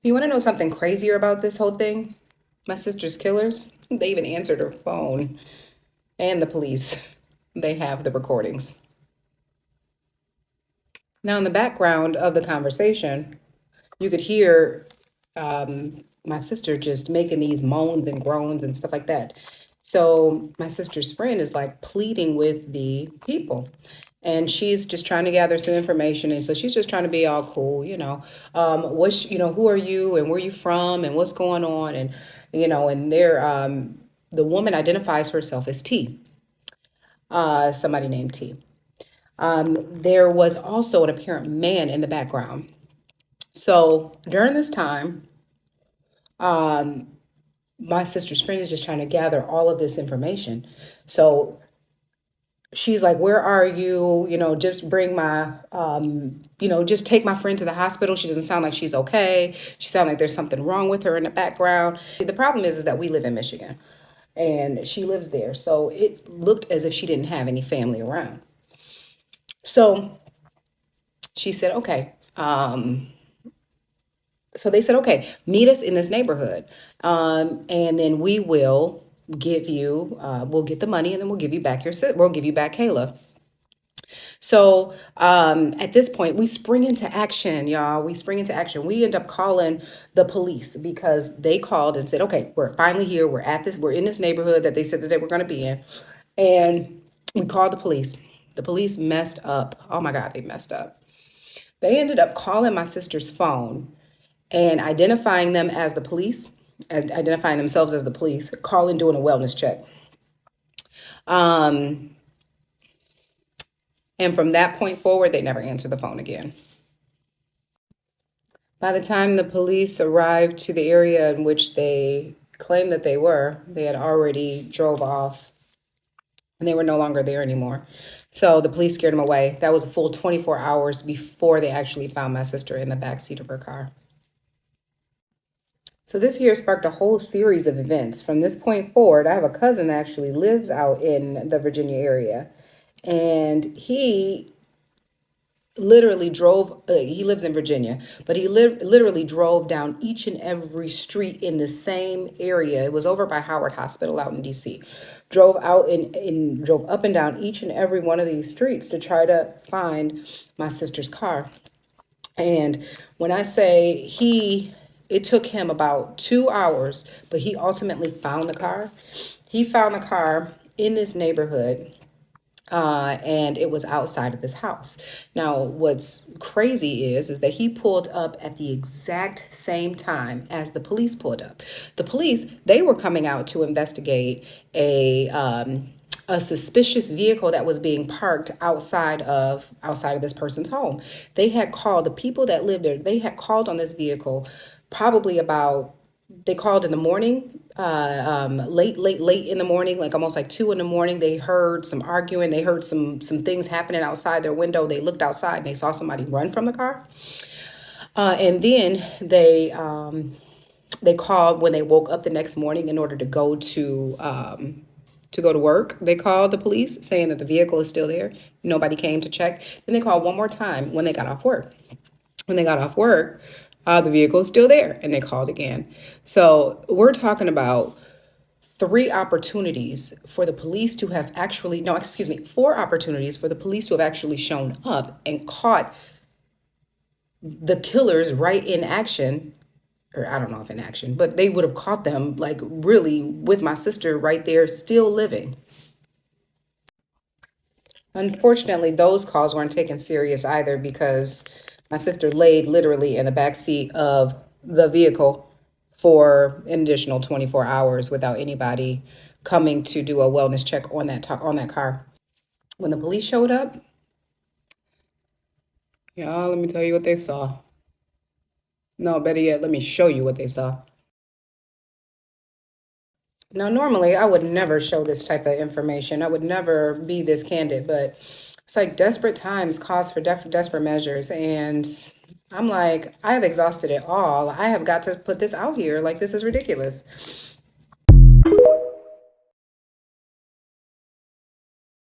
You want to know something crazier about this whole thing? My sister's killers, they even answered her phone, and the police. They have the recordings. Now, in the background of the conversation, you could hear my sister just making these moans and groans and stuff like that. So, my sister's friend is like pleading with the people. And she's just trying to gather some information. And so she's just trying to be all cool, who are you and where are you from and what's going on? And the woman identifies herself as T, somebody named T. There was also an apparent man in the background. So during this time, um, my sister's friend is just trying to gather all of this information. So she's like, where are you? Just bring just take my friend to the hospital. She doesn't sound like she's okay. She sounds like there's something wrong with her in the background. The problem is that we live in Michigan and she lives there. So it looked as if she didn't have any family around. So she said, okay. So they said, okay, meet us in this neighborhood. And then we'll get the money and then we'll give you back we'll give you back Kayla. So at this point, we spring into action, y'all. We spring into action. We end up calling the police because they called and said, okay, we're finally here. We're in this neighborhood that they said that they were going to be in. And we called the police. The police messed up. Oh my God, they messed up. They ended up calling my sister's phone and identifying them as the police, identifying themselves as the police, calling, doing a wellness check. Um, and from that point forward, they never answered the phone again. By the time the police arrived to the area in which they claimed that they had already drove off and they were no longer there anymore. So the police scared them away. That was a full 24 hours before they actually found my sister in the backseat of her car. So this year sparked a whole series of events. From this point forward, I have a cousin that actually lives out in the Virginia area, and he lives in Virginia, but literally drove down each and every street in the same area. It was over by Howard Hospital out in DC. Drove up and down each and every one of these streets to try to find my sister's car. And when I say it took him about 2 hours, but he ultimately found the car. He found the car in this neighborhood, and it was outside of this house. Now, what's crazy is that he pulled up at the exact same time as the police pulled up. The police, they were coming out to investigate a suspicious vehicle that was being parked outside of this person's home. They had called the people that lived there. They had called on this vehicle probably about they called in the morning, late in the morning, like almost like 2 in the morning. They heard some arguing. They heard some things happening outside their window. They looked outside and they saw somebody run from the car. And then they called when they woke up the next morning in order to go to work. They called the police saying that the vehicle is still there. Nobody came to check. Then they called one more time when they got off work. When they got off work, the vehicle is still there, and they called again. So we're talking about four opportunities for the police to have actually shown up and caught the killers right in action. Or I don't know if in action, but they would have caught them like really with my sister right there, still living. Unfortunately, those calls weren't taken serious either because my sister laid literally in the back seat of the vehicle for an additional 24 hours without anybody coming to do a wellness check on that car. When the police showed up, y'all, let me tell you what they saw. No, better yet, let me show you what they saw. Now, normally I would never show this type of information. I would never be this candid, but it's like desperate times cause for desperate measures. And I'm like, I have exhausted it all. I have got to put this out here. Like, this is ridiculous.